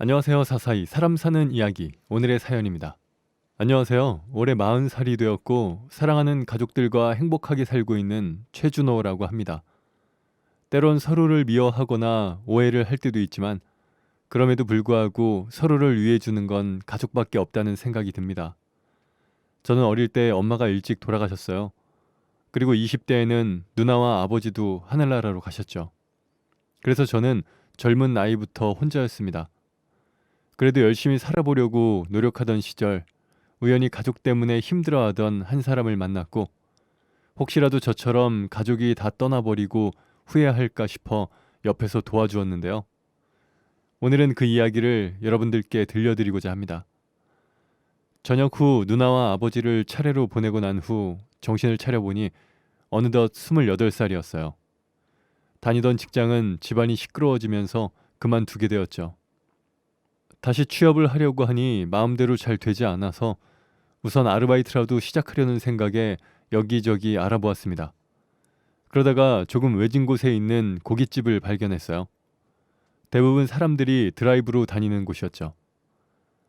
안녕하세요. 사사이 사람 사는 이야기 오늘의 사연입니다. 안녕하세요. 올해 40살이 되었고 사랑하는 가족들과 행복하게 살고 있는 최준호라고 합니다. 때론 서로를 미워하거나 오해를 할 때도 있지만 그럼에도 불구하고 서로를 위해주는 건 가족밖에 없다는 생각이 듭니다. 저는 어릴 때 엄마가 일찍 돌아가셨어요. 그리고 20대에는 누나와 아버지도 하늘나라로 가셨죠. 그래서 저는 젊은 나이부터 혼자였습니다. 그래도 열심히 살아보려고 노력하던 시절 우연히 가족 때문에 힘들어하던 한 사람을 만났고 혹시라도 저처럼 가족이 다 떠나버리고 후회할까 싶어 옆에서 도와주었는데요. 오늘은 그 이야기를 여러분들께 들려드리고자 합니다. 저녁 후 누나와 아버지를 차례로 보내고 난 후 정신을 차려보니 어느덧 28살이었어요. 다니던 직장은 집안이 시끄러워지면서 그만두게 되었죠. 다시 취업을 하려고 하니 마음대로 잘 되지 않아서 우선 아르바이트라도 시작하려는 생각에 여기저기 알아보았습니다. 그러다가 조금 외진 곳에 있는 고깃집을 발견했어요. 대부분 사람들이 드라이브로 다니는 곳이었죠.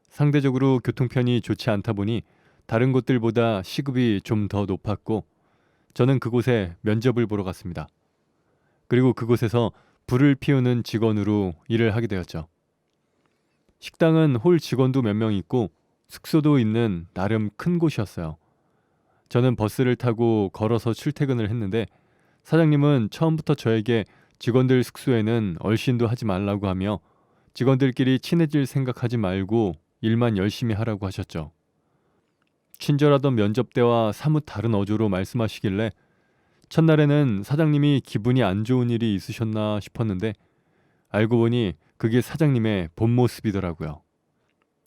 상대적으로 교통편이 좋지 않다 보니 다른 곳들보다 시급이 좀 더 높았고 저는 그곳에 면접을 보러 갔습니다. 그리고 그곳에서 불을 피우는 직원으로 일을 하게 되었죠. 식당은 홀 직원도 몇 명 있고 숙소도 있는 나름 큰 곳이었어요. 저는 버스를 타고 걸어서 출퇴근을 했는데 사장님은 처음부터 저에게 직원들 숙소에는 얼씬도 하지 말라고 하며 직원들끼리 친해질 생각하지 말고 일만 열심히 하라고 하셨죠. 친절하던 면접대와 사뭇 다른 어조로 말씀하시길래 첫날에는 사장님이 기분이 안 좋은 일이 있으셨나 싶었는데 알고 보니 그게 사장님의 본 모습이더라고요.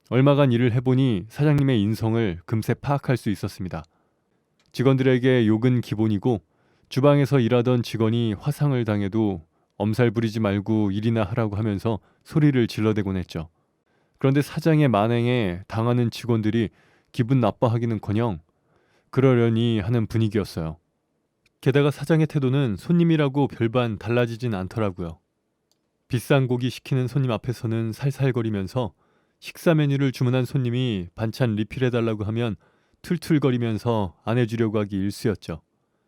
얼마간 일을 해보니 사장님의 인성을 금세 파악할 수 있었습니다. 직원들에게 욕은 기본이고 주방에서 일하던 직원이 화상을 당해도 엄살 부리지 말고 일이나 하라고 하면서 소리를 질러대곤 했죠. 그런데 사장의 만행에 당하는 직원들이 기분 나빠하기는커녕 그러려니 하는 분위기였어요. 게다가 사장의 태도는 손님이라고 별반 달라지진 않더라고요. 비싼 고기 시키는 손님 앞에서는 살살거리면서 식사 메뉴를 주문한 손님이 반찬 리필해달라고 하면 툴툴거리면서 안 해주려고 하기 일쑤였죠.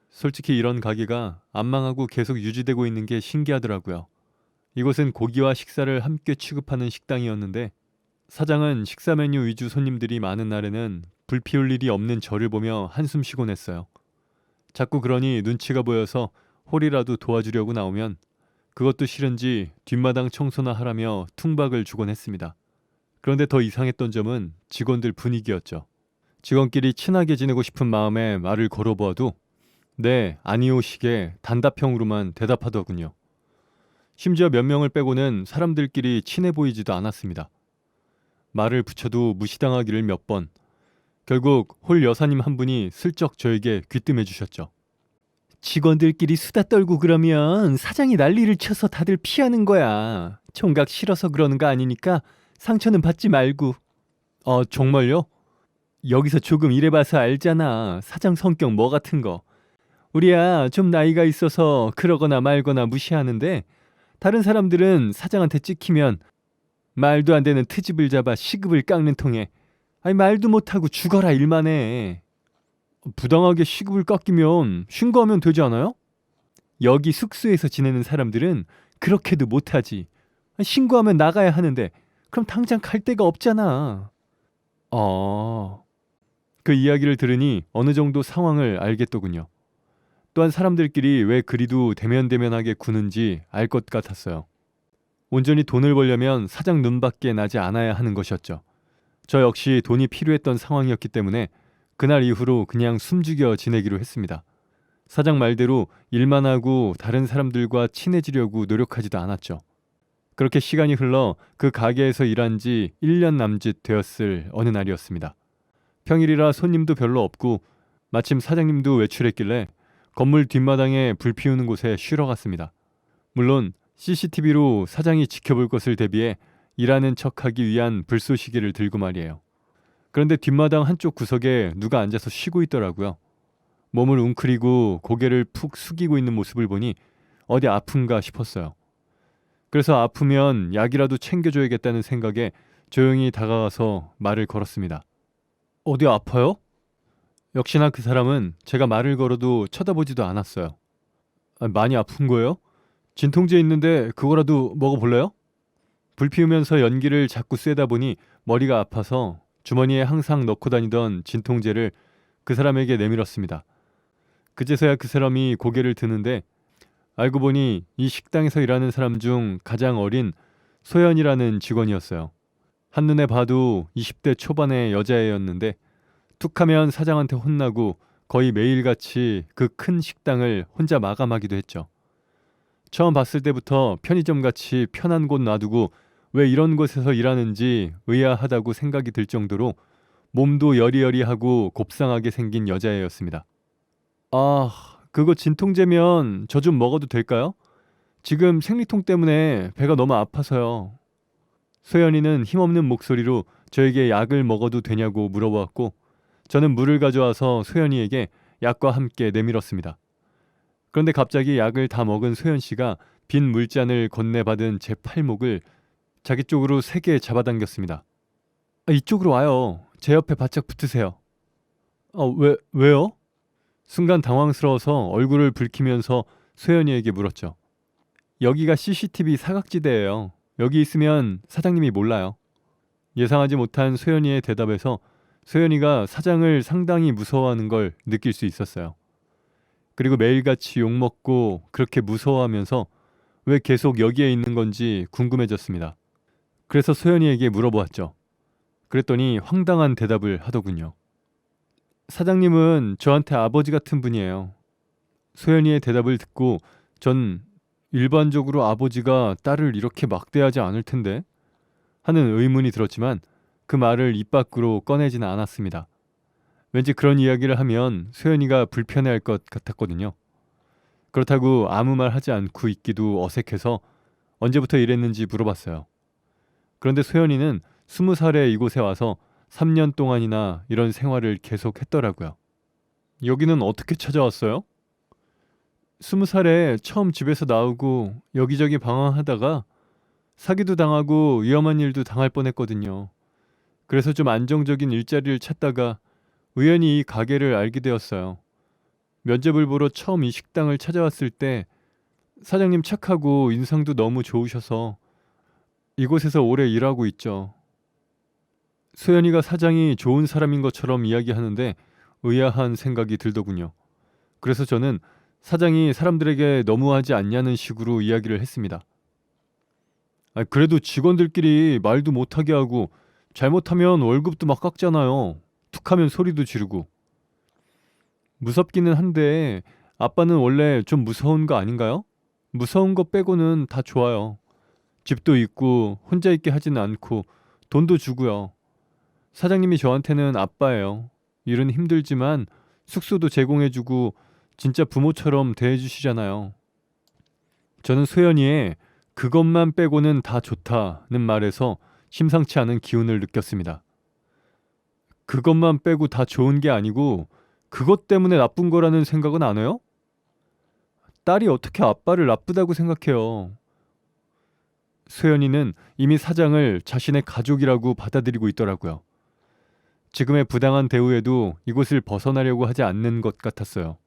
솔직히 이런 가게가 안 망하고 계속 유지되고 있는 게 신기하더라고요. 이곳은 고기와 식사를 함께 취급하는 식당이었는데 사장은 식사 메뉴 위주 손님들이 많은 날에는 불 피울 일이 없는 저를 보며 한숨 쉬곤 했어요. 자꾸 그러니 눈치가 보여서 홀이라도 도와주려고 나오면 그것도 싫은지 뒷마당 청소나 하라며 퉁박을 주곤 했습니다. 그런데 더 이상했던 점은 직원들 분위기였죠. 직원끼리 친하게 지내고 싶은 마음에 말을 걸어보아도 네, 아니오시게 단답형으로만 대답하더군요. 심지어 몇 명을 빼고는 사람들끼리 친해 보이지도 않았습니다. 말을 붙여도 무시당하기를 몇 번. 결국 홀 여사님 한 분이 슬쩍 저에게 귀뜸해 주셨죠. 직원들끼리 수다 떨고 그러면 사장이 난리를 쳐서 다들 피하는 거야. 총각 싫어서 그러는 거 아니니까 상처는 받지 말고. 정말요? 여기서 조금 일해봐서 알잖아. 사장 성격 뭐 같은 거. 우리야 좀 나이가 있어서 그러거나 말거나 무시하는데 다른 사람들은 사장한테 찍히면 말도 안 되는 트집을 잡아 시급을 깎는 통에 아니 말도 못하고 죽어라 일만 해. 부당하게 시급을 깎이면 신고하면 되지 않아요? 여기 숙소에서 지내는 사람들은 그렇게도 못하지. 신고하면 나가야 하는데 그럼 당장 갈 데가 없잖아. 그 이야기를 들으니 어느 정도 상황을 알겠더군요. 또한 사람들끼리 왜 그리도 대면대면하게 구는지 알 것 같았어요. 온전히 돈을 벌려면 사장 눈밖에 나지 않아야 하는 것이었죠. 저 역시 돈이 필요했던 상황이었기 때문에 그날 이후로 그냥 숨죽여 지내기로 했습니다. 사장 말대로 일만 하고 다른 사람들과 친해지려고 노력하지도 않았죠. 그렇게 시간이 흘러 그 가게에서 일한 지 1년 남짓 되었을 어느 날이었습니다. 평일이라 손님도 별로 없고 마침 사장님도 외출했길래 건물 뒷마당에 불 피우는 곳에 쉬러 갔습니다. 물론 CCTV로 사장이 지켜볼 것을 대비해 일하는 척하기 위한 불쏘시개를 들고 말이에요. 그런데 뒷마당 한쪽 구석에 누가 앉아서 쉬고 있더라고요. 몸을 웅크리고 고개를 푹 숙이고 있는 모습을 보니 어디 아픈가 싶었어요. 그래서 아프면 약이라도 챙겨줘야겠다는 생각에 조용히 다가가서 말을 걸었습니다. 어디 아파요? 역시나 그 사람은 제가 말을 걸어도 쳐다보지도 않았어요. 많이 아픈 거예요? 진통제 있는데 그거라도 먹어볼래요? 불 피우면서 연기를 자꾸 쐬다 보니 머리가 아파서 주머니에 항상 넣고 다니던 진통제를 그 사람에게 내밀었습니다. 그제서야 그 사람이 고개를 드는데 알고 보니 이 식당에서 일하는 사람 중 가장 어린 소연이라는 직원이었어요. 한눈에 봐도 20대 초반의 여자애였는데 툭하면 사장한테 혼나고 거의 매일같이 그 큰 식당을 혼자 마감하기도 했죠. 처음 봤을 때부터 편의점같이 편한 곳 놔두고 왜 이런 곳에서 일하는지 의아하다고 생각이 들 정도로 몸도 여리여리하고 곱상하게 생긴 여자애였습니다. 그거 진통제면 저 좀 먹어도 될까요? 지금 생리통 때문에 배가 너무 아파서요. 소연이는 힘없는 목소리로 저에게 약을 먹어도 되냐고 물어보았고 저는 물을 가져와서 소연이에게 약과 함께 내밀었습니다. 그런데 갑자기 약을 다 먹은 소연 씨가 빈 물잔을 건네받은 제 팔목을 자기 쪽으로 세게 잡아당겼습니다. 이쪽으로 와요. 제 옆에 바짝 붙으세요. 왜요? 순간 당황스러워서 얼굴을 붉히면서 소연이에게 물었죠. 여기가 CCTV 사각지대예요. 여기 있으면 사장님이 몰라요. 예상하지 못한 소연이의 대답에서 소연이가 사장을 상당히 무서워하는 걸 느낄 수 있었어요. 그리고 매일같이 욕먹고 그렇게 무서워하면서 왜 계속 여기에 있는 건지 궁금해졌습니다. 그래서 소연이에게 물어보았죠. 그랬더니 황당한 대답을 하더군요. 사장님은 저한테 아버지 같은 분이에요. 소연이의 대답을 듣고 전 일반적으로 아버지가 딸을 이렇게 막대하지 않을 텐데 하는 의문이 들었지만 그 말을 입 밖으로 꺼내지는 않았습니다. 왠지 그런 이야기를 하면 소연이가 불편해할 것 같았거든요. 그렇다고 아무 말 하지 않고 있기도 어색해서 언제부터 일했는지 물어봤어요. 그런데 소연이는 20살에 이곳에 와서 3년 동안이나 이런 생활을 계속 했더라고요. 여기는 어떻게 찾아왔어요? 20살에 처음 집에서 나오고 여기저기 방황하다가 사기도 당하고 위험한 일도 당할 뻔했거든요. 그래서 좀 안정적인 일자리를 찾다가 우연히 이 가게를 알게 되었어요. 면접을 보러 처음 이 식당을 찾아왔을 때 사장님 착하고 인상도 너무 좋으셔서 이곳에서 오래 일하고 있죠. 소연이가 사장이 좋은 사람인 것처럼 이야기하는데 의아한 생각이 들더군요. 그래서 저는 사장이 사람들에게 너무하지 않냐는 식으로 이야기를 했습니다. 그래도 직원들끼리 말도 못하게 하고 잘못하면 월급도 막 깎잖아요. 툭하면 소리도 지르고. 무섭기는 한데 아빠는 원래 좀 무서운 거 아닌가요? 무서운 거 빼고는 다 좋아요. 집도 있고 혼자 있게 하지는 않고 돈도 주고요. 사장님이 저한테는 아빠예요. 일은 힘들지만 숙소도 제공해주고 진짜 부모처럼 대해주시잖아요. 저는 소연이의 그것만 빼고는 다 좋다는 말에서 심상치 않은 기운을 느꼈습니다. 그것만 빼고 다 좋은 게 아니고 그것 때문에 나쁜 거라는 생각은 안 해요? 딸이 어떻게 아빠를 나쁘다고 생각해요? 소연이는 이미 사장을 자신의 가족이라고 받아들이고 있더라고요. 지금의 부당한 대우에도 이곳을 벗어나려고 하지 않는 것 같았어요.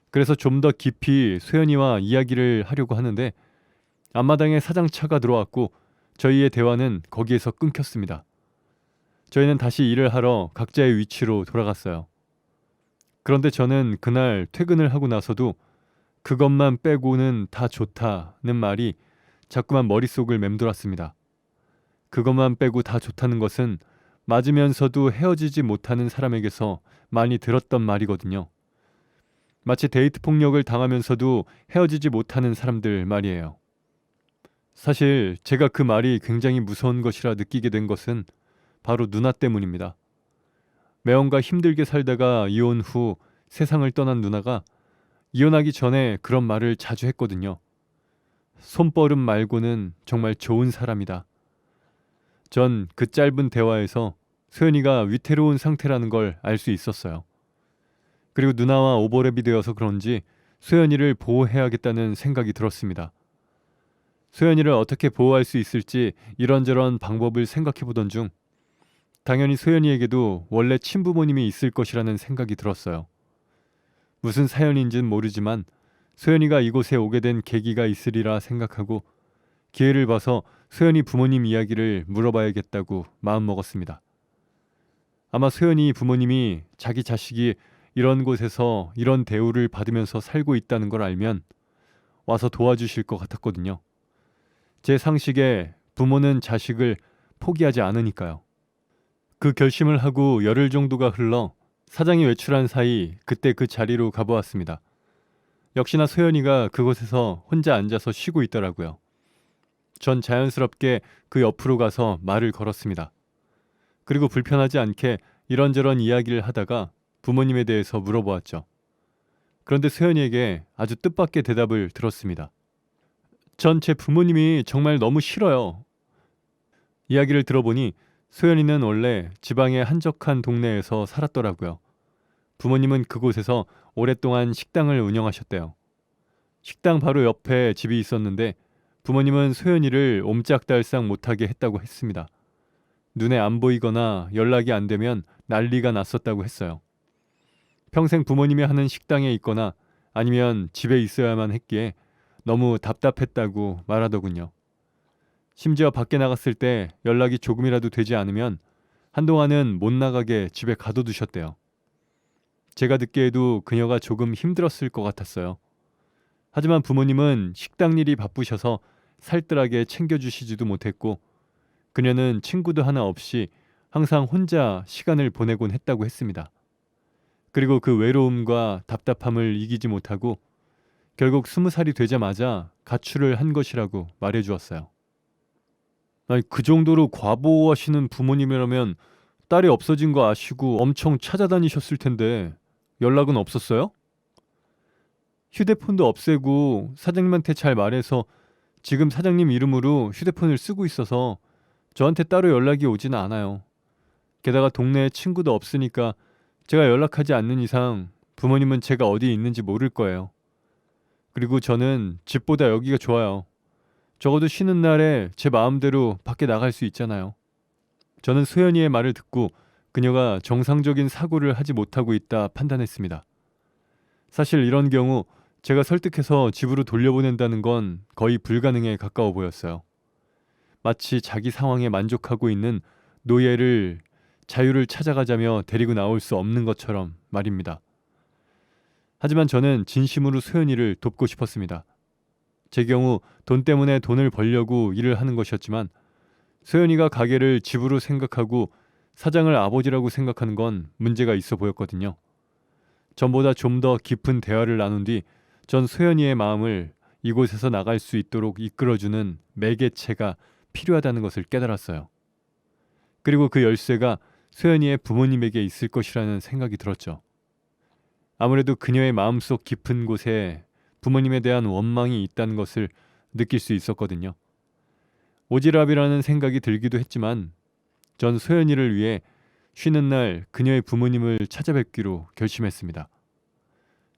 그래서 좀 더 깊이 소연이와 이야기를 하려고 하는데 앞마당에 사장차가 들어왔고 저희의 대화는 거기에서 끊겼습니다. 저희는 다시 일을 하러 각자의 위치로 돌아갔어요. 그런데 저는 그날 퇴근을 하고 나서도 그것만 빼고는 다 좋다는 말이 자꾸만 머릿속을 맴돌았습니다. 그것만 빼고 다 좋다는 것은 맞으면서도 헤어지지 못하는 사람에게서 많이 들었던 말이거든요. 마치 데이트 폭력을 당하면서도 헤어지지 못하는 사람들 말이에요. 사실 제가 그 말이 굉장히 무서운 것이라 느끼게 된 것은 바로 누나 때문입니다. 매형과 힘들게 살다가 이혼 후 세상을 떠난 누나가 이혼하기 전에 그런 말을 자주 했거든요. 손버름 말고는 정말 좋은 사람이다. 전 그 짧은 대화에서 소연이가 위태로운 상태라는 걸 알 수 있었어요. 그리고 누나와 오버랩이 되어서 그런지 소연이를 보호해야겠다는 생각이 들었습니다. 소연이를 어떻게 보호할 수 있을지 이런저런 방법을 생각해 보던 중 당연히 소연이에게도 원래 친부모님이 있을 것이라는 생각이 들었어요. 무슨 사연인지는 모르지만 소연이가 이곳에 오게 된 계기가 있으리라 생각하고 기회를 봐서 소연이 부모님 이야기를 물어봐야겠다고 마음먹었습니다. 아마 소연이 부모님이 자기 자식이 이런 곳에서 이런 대우를 받으면서 살고 있다는 걸 알면 와서 도와주실 것 같았거든요. 제 상식에 부모는 자식을 포기하지 않으니까요. 그 결심을 하고 열흘 정도가 흘러 사장이 외출한 사이 그때 그 자리로 가보았습니다. 역시나 소연이가 그곳에서 혼자 앉아서 쉬고 있더라고요. 전 자연스럽게 그 옆으로 가서 말을 걸었습니다. 그리고 불편하지 않게 이런저런 이야기를 하다가 부모님에 대해서 물어보았죠. 그런데 소연이에게 아주 뜻밖의 대답을 들었습니다. 전 제 부모님이 정말 너무 싫어요. 이야기를 들어보니 소연이는 원래 지방의 한적한 동네에서 살았더라고요. 부모님은 그곳에서 오랫동안 식당을 운영하셨대요. 식당 바로 옆에 집이 있었는데 부모님은 소연이를 옴짝달싹 못하게 했다고 했습니다. 눈에 안 보이거나 연락이 안 되면 난리가 났었다고 했어요. 평생 부모님이 하는 식당에 있거나 아니면 집에 있어야만 했기에 너무 답답했다고 말하더군요. 심지어 밖에 나갔을 때 연락이 조금이라도 되지 않으면 한동안은 못 나가게 집에 가둬두셨대요. 제가 듣기에도 그녀가 조금 힘들었을 것 같았어요. 하지만 부모님은 식당 일이 바쁘셔서 살뜰하게 챙겨주시지도 못했고 그녀는 친구도 하나 없이 항상 혼자 시간을 보내곤 했다고 했습니다. 그리고 그 외로움과 답답함을 이기지 못하고 결국 20살이 되자마자 가출을 한 것이라고 말해주었어요. 아니, 그 정도로 과보하시는 부모님이라면 딸이 없어진 거 아시고 엄청 찾아다니셨을 텐데 연락은 없었어요? 휴대폰도 없애고 사장님한테 잘 말해서 지금 사장님 이름으로 휴대폰을 쓰고 있어서 저한테 따로 연락이 오지는 않아요. 게다가 동네에 친구도 없으니까 제가 연락하지 않는 이상 부모님은 제가 어디에 있는지 모를 거예요. 그리고 저는 집보다 여기가 좋아요. 적어도 쉬는 날에 제 마음대로 밖에 나갈 수 있잖아요. 저는 소연이의 말을 듣고 그녀가 정상적인 사고를 하지 못하고 있다 판단했습니다. 사실 이런 경우 제가 설득해서 집으로 돌려보낸다는 건 거의 불가능에 가까워 보였어요. 마치 자기 상황에 만족하고 있는 노예를 자유를 찾아가자며 데리고 나올 수 없는 것처럼 말입니다. 하지만 저는 진심으로 소연이를 돕고 싶었습니다. 제 경우 돈 때문에 돈을 벌려고 일을 하는 것이었지만 소연이가 가게를 집으로 생각하고 사장을 아버지라고 생각하는 건 문제가 있어 보였거든요. 전보다 좀 더 깊은 대화를 나눈 뒤 전 소연이의 마음을 이곳에서 나갈 수 있도록 이끌어주는 매개체가 필요하다는 것을 깨달았어요. 그리고 그 열쇠가 소연이의 부모님에게 있을 것이라는 생각이 들었죠. 아무래도 그녀의 마음속 깊은 곳에 부모님에 대한 원망이 있다는 것을 느낄 수 있었거든요. 오지랖이라는 생각이 들기도 했지만 전 소연이를 위해 쉬는 날 그녀의 부모님을 찾아뵙기로 결심했습니다.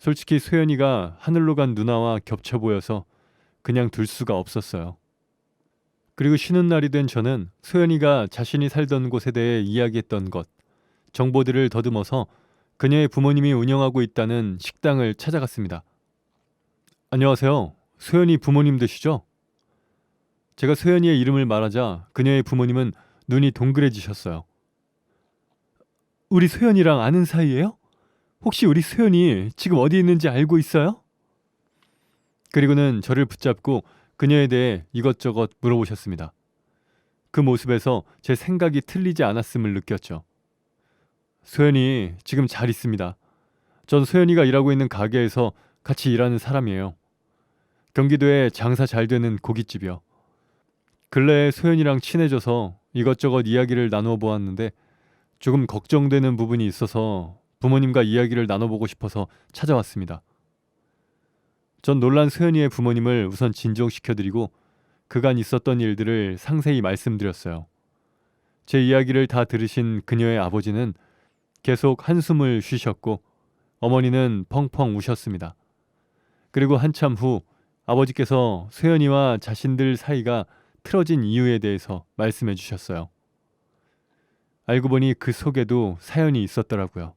솔직히 소연이가 하늘로 간 누나와 겹쳐 보여서 그냥 둘 수가 없었어요. 그리고 쉬는 날이 된 저는 소연이가 자신이 살던 곳에 대해 이야기했던 것, 정보들을 더듬어서 그녀의 부모님이 운영하고 있다는 식당을 찾아갔습니다. 안녕하세요. 소연이 부모님 되시죠? 제가 소연이의 이름을 말하자 그녀의 부모님은 눈이 동그래지셨어요. 우리 소연이랑 아는 사이예요? 혹시 우리 소연이 지금 어디 있는지 알고 있어요? 그리고는 저를 붙잡고 그녀에 대해 이것저것 물어보셨습니다. 그 모습에서 제 생각이 틀리지 않았음을 느꼈죠. 소연이 지금 잘 있습니다. 전 소연이가 일하고 있는 가게에서 같이 일하는 사람이에요. 경기도에 장사 잘 되는 고깃집이요. 근래에 소연이랑 친해져서 이것저것 이야기를 나누어 보았는데 조금 걱정되는 부분이 있어서 부모님과 이야기를 나눠보고 싶어서 찾아왔습니다. 전 놀란 소연이의 부모님을 우선 진정시켜드리고 그간 있었던 일들을 상세히 말씀드렸어요. 제 이야기를 다 들으신 그녀의 아버지는 계속 한숨을 쉬셨고 어머니는 펑펑 우셨습니다. 그리고 한참 후 아버지께서 소연이와 자신들 사이가 틀어진 이유에 대해서 말씀해 주셨어요. 알고 보니 그 속에도 사연이 있었더라고요.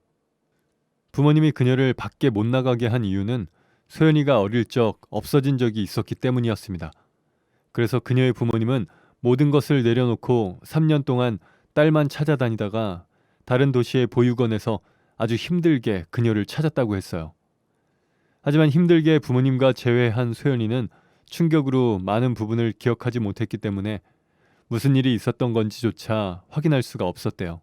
부모님이 그녀를 밖에 못 나가게 한 이유는 소연이가 어릴 적 없어진 적이 있었기 때문이었습니다. 그래서 그녀의 부모님은 모든 것을 내려놓고 3년 동안 딸만 찾아다니다가 다른 도시의 보육원에서 아주 힘들게 그녀를 찾았다고 했어요. 하지만 힘들게 부모님과 재회한 소연이는 충격으로 많은 부분을 기억하지 못했기 때문에 무슨 일이 있었던 건지조차 확인할 수가 없었대요.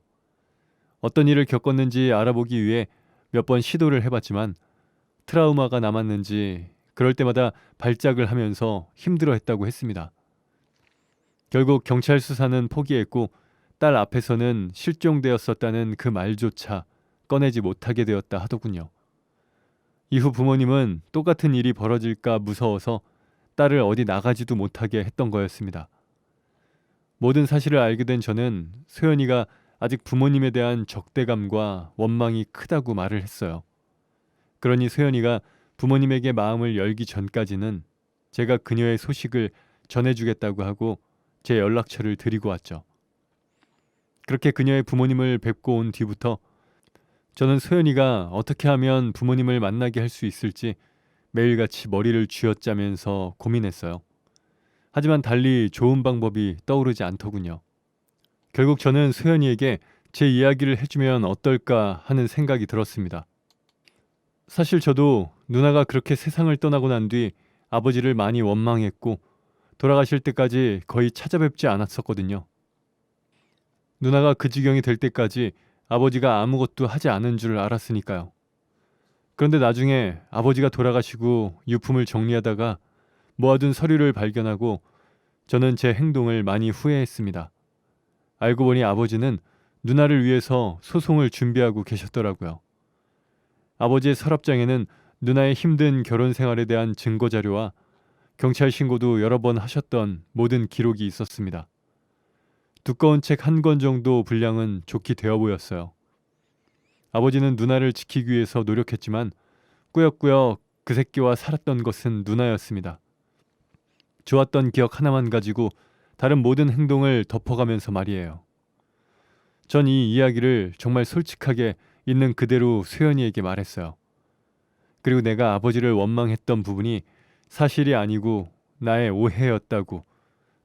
어떤 일을 겪었는지 알아보기 위해 몇 번 시도를 해봤지만 트라우마가 남았는지 그럴 때마다 발작을 하면서 힘들어했다고 했습니다. 결국 경찰 수사는 포기했고 딸 앞에서는 실종되었었다는 그 말조차 꺼내지 못하게 되었다 하더군요. 이후 부모님은 똑같은 일이 벌어질까 무서워서 딸을 어디 나가지도 못하게 했던 거였습니다. 모든 사실을 알게 된 저는 소연이가 아직 부모님에 대한 적대감과 원망이 크다고 말을 했어요. 그러니 소연이가 부모님에게 마음을 열기 전까지는 제가 그녀의 소식을 전해주겠다고 하고 제 연락처를 드리고 왔죠. 그렇게 그녀의 부모님을 뵙고 온 뒤부터 저는 소연이가 어떻게 하면 부모님을 만나게 할 수 있을지 매일같이 머리를 쥐어짜면서 고민했어요. 하지만 달리 좋은 방법이 떠오르지 않더군요. 결국 저는 소연이에게 제 이야기를 해주면 어떨까 하는 생각이 들었습니다. 사실 저도 누나가 그렇게 세상을 떠나고 난 뒤 아버지를 많이 원망했고 돌아가실 때까지 거의 찾아뵙지 않았었거든요. 누나가 그 지경이 될 때까지 아버지가 아무것도 하지 않은 줄 알았으니까요. 그런데 나중에 아버지가 돌아가시고 유품을 정리하다가 모아둔 서류를 발견하고 저는 제 행동을 많이 후회했습니다. 알고 보니 아버지는 누나를 위해서 소송을 준비하고 계셨더라고요. 아버지의 서랍장에는 누나의 힘든 결혼 생활에 대한 증거 자료와 경찰 신고도 여러 번 하셨던 모든 기록이 있었습니다. 두꺼운 책 한 권 정도 분량은 좋게 되어 보였어요. 아버지는 누나를 지키기 위해서 노력했지만 꾸역꾸역 그 새끼와 살았던 것은 누나였습니다. 좋았던 기억 하나만 가지고 다른 모든 행동을 덮어가면서 말이에요. 전 이 이야기를 정말 솔직하게 있는 그대로 소연이에게 말했어요. 그리고 내가 아버지를 원망했던 부분이 사실이 아니고 나의 오해였다고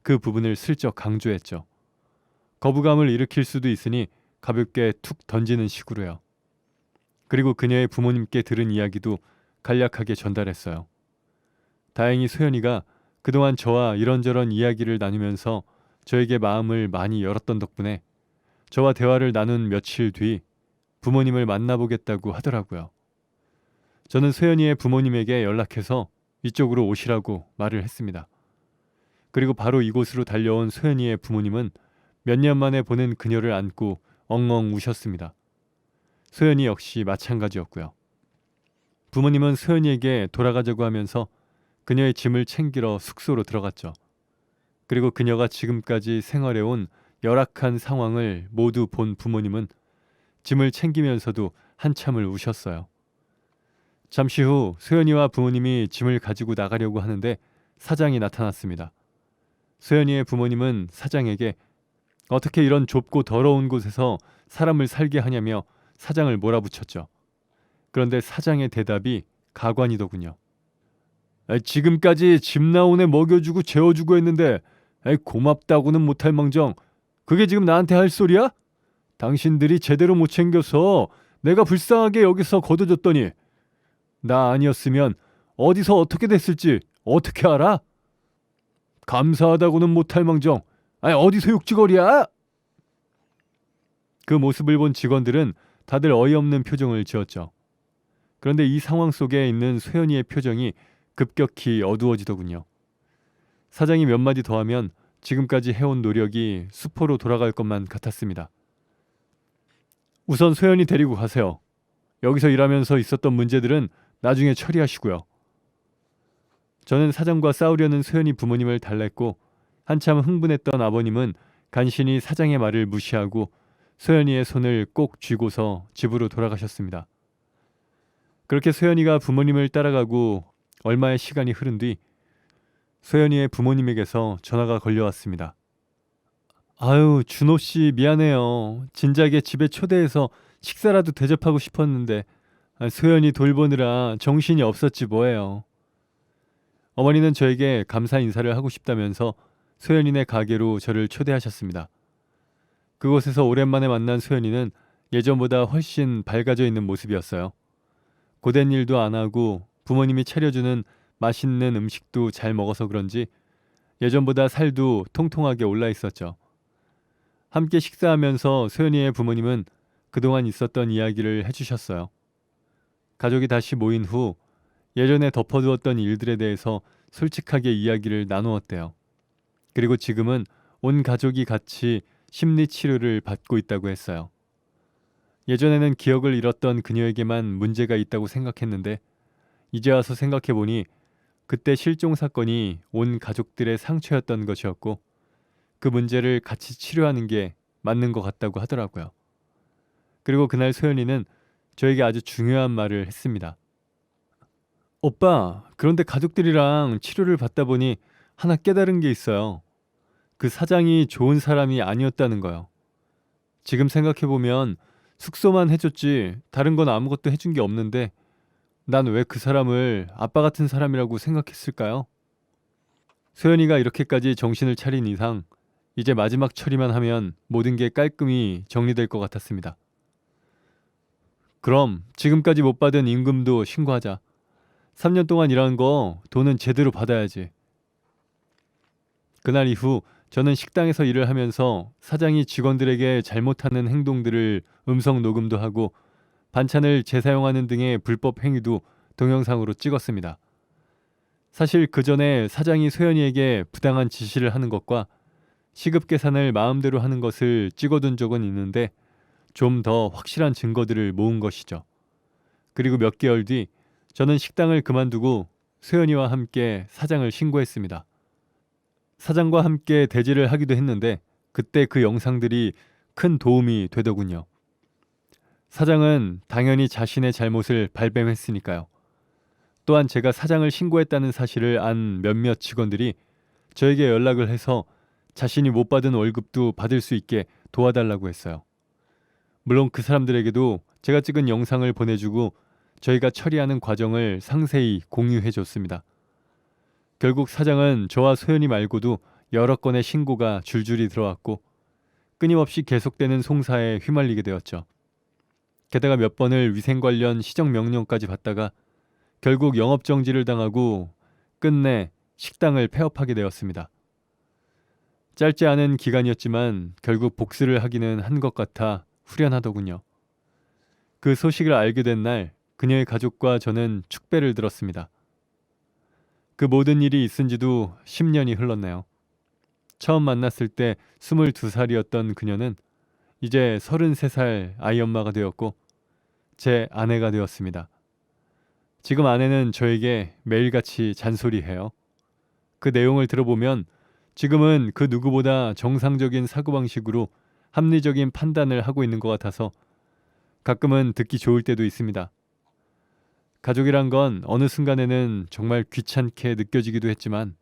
그 부분을 슬쩍 강조했죠. 거부감을 일으킬 수도 있으니 가볍게 툭 던지는 식으로요. 그리고 그녀의 부모님께 들은 이야기도 간략하게 전달했어요. 다행히 소연이가 그동안 저와 이런저런 이야기를 나누면서 저에게 마음을 많이 열었던 덕분에 저와 대화를 나눈 며칠 뒤 부모님을 만나보겠다고 하더라고요. 저는 소연이의 부모님에게 연락해서 이쪽으로 오시라고 말을 했습니다. 그리고 바로 이곳으로 달려온 소연이의 부모님은 몇 년 만에 보는 그녀를 안고 엉엉 우셨습니다. 소연이 역시 마찬가지였고요. 부모님은 소연이에게 돌아가자고 하면서 그녀의 짐을 챙기러 숙소로 들어갔죠. 그리고 그녀가 지금까지 생활해온 열악한 상황을 모두 본 부모님은 짐을 챙기면서도 한참을 우셨어요. 잠시 후 소연이와 부모님이 짐을 가지고 나가려고 하는데 사장이 나타났습니다. 소연이의 부모님은 사장에게 어떻게 이런 좁고 더러운 곳에서 사람을 살게 하냐며 사장을 몰아붙였죠. 그런데 사장의 대답이 가관이더군요. 지금까지 집 나온 애 먹여주고 재워주고 했는데 고맙다고는 못할 망정 그게 지금 나한테 할 소리야? 당신들이 제대로 못 챙겨서 내가 불쌍하게 여기서 거둬줬더니 나 아니었으면 어디서 어떻게 됐을지 어떻게 알아? 감사하다고는 못할 망정 어디서 욕지거리야? 그 모습을 본 직원들은 다들 어이없는 표정을 지었죠. 그런데 이 상황 속에 있는 소연이의 표정이 급격히 어두워지더군요. 사장이 몇 마디 더 하면 지금까지 해온 노력이 수포로 돌아갈 것만 같았습니다. 우선 소연이 데리고 가세요. 여기서 일하면서 있었던 문제들은 나중에 처리하시고요. 저는 사장과 싸우려는 소연이 부모님을 달랬고 한참 흥분했던 아버님은 간신히 사장의 말을 무시하고 소연이의 손을 꼭 쥐고서 집으로 돌아가셨습니다. 그렇게 소연이가 부모님을 따라가고 얼마의 시간이 흐른 뒤 소연이의 부모님에게서 전화가 걸려왔습니다. 아유, 준호 씨 미안해요. 진작에 집에 초대해서 식사라도 대접하고 싶었는데 소연이 돌보느라 정신이 없었지 뭐예요. 어머니는 저에게 감사 인사를 하고 싶다면서 소연이네 가게로 저를 초대하셨습니다. 그곳에서 오랜만에 만난 소연이는 예전보다 훨씬 밝아져 있는 모습이었어요. 고된 일도 안 하고 부모님이 차려주는 맛있는 음식도 잘 먹어서 그런지 예전보다 살도 통통하게 올라 있었죠. 함께 식사하면서 소연이의 부모님은 그동안 있었던 이야기를 해주셨어요. 가족이 다시 모인 후 예전에 덮어두었던 일들에 대해서 솔직하게 이야기를 나누었대요. 그리고 지금은 온 가족이 같이 심리 치료를 받고 있다고 했어요. 예전에는 기억을 잃었던 그녀에게만 문제가 있다고 생각했는데 이제 와서 생각해보니 그때 실종 사건이 온 가족들의 상처였던 것이었고 그 문제를 같이 치료하는 게 맞는 것 같다고 하더라고요. 그리고 그날 소연이는 저에게 아주 중요한 말을 했습니다. 오빠, 그런데 가족들이랑 치료를 받다 보니 하나 깨달은 게 있어요. 그 사장이 좋은 사람이 아니었다는 거요. 지금 생각해보면 숙소만 해줬지 다른 건 아무것도 해준 게 없는데 난 왜 그 사람을 아빠 같은 사람이라고 생각했을까요? 소연이가 이렇게까지 정신을 차린 이상 이제 마지막 처리만 하면 모든 게 깔끔히 정리될 것 같았습니다. 그럼 지금까지 못 받은 임금도 신고하자. 3년 동안 일한 거 돈은 제대로 받아야지. 그날 이후 저는 식당에서 일을 하면서 사장이 직원들에게 잘못하는 행동들을 음성 녹음도 하고 반찬을 재사용하는 등의 불법 행위도 동영상으로 찍었습니다. 사실 그 전에 사장이 소연이에게 부당한 지시를 하는 것과 시급 계산을 마음대로 하는 것을 찍어둔 적은 있는데 좀 더 확실한 증거들을 모은 것이죠. 그리고 몇 개월 뒤 저는 식당을 그만두고 소연이와 함께 사장을 신고했습니다. 사장과 함께 대지를 하기도 했는데 그때 그 영상들이 큰 도움이 되더군요. 사장은 당연히 자신의 잘못을 발뺌했으니까요. 또한 제가 사장을 신고했다는 사실을 안 몇몇 직원들이 저에게 연락을 해서 자신이 못 받은 월급도 받을 수 있게 도와달라고 했어요. 물론 그 사람들에게도 제가 찍은 영상을 보내주고 저희가 처리하는 과정을 상세히 공유해 줬습니다. 결국 사장은 저와 소연이 말고도 여러 건의 신고가 줄줄이 들어왔고 끊임없이 계속되는 송사에 휘말리게 되었죠. 게다가 몇 번을 위생 관련 시정 명령까지 받다가 결국 영업정지를 당하고 끝내 식당을 폐업하게 되었습니다. 짧지 않은 기간이었지만 결국 복수를 하기는 한 것 같아 후련하더군요. 그 소식을 알게 된 날 그녀의 가족과 저는 축배를 들었습니다. 그 모든 일이 있은 지도 10년이 흘렀네요. 처음 만났을 때 22살이었던 그녀는 이제 33살 아이 엄마가 되었고 제 아내가 되었습니다. 지금 아내는 저에게 매일같이 잔소리해요. 그 내용을 들어보면 지금은 그 누구보다 정상적인 사고방식으로 합리적인 판단을 하고 있는 것 같아서 가끔은 듣기 좋을 때도 있습니다. 가족이란 건 어느 순간에는 정말 귀찮게 느껴지기도 했지만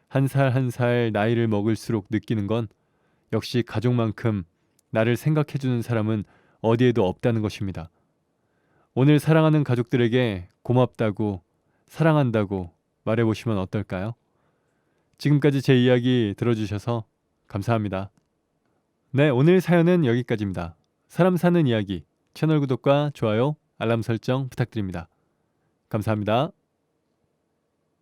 한 살 한 살 나이를 먹을수록 느끼는 건 역시 가족만큼 나를 생각해주는 사람은 어디에도 없다는 것입니다. 오늘 사랑하는 가족들에게 고맙다고 사랑한다고 말해보시면 어떨까요? 지금까지 제 이야기 들어주셔서 감사합니다. 네, 오늘 사연은 여기까지입니다. 사람 사는 이야기 채널 구독과 좋아요, 알람 설정 부탁드립니다. 감사합니다.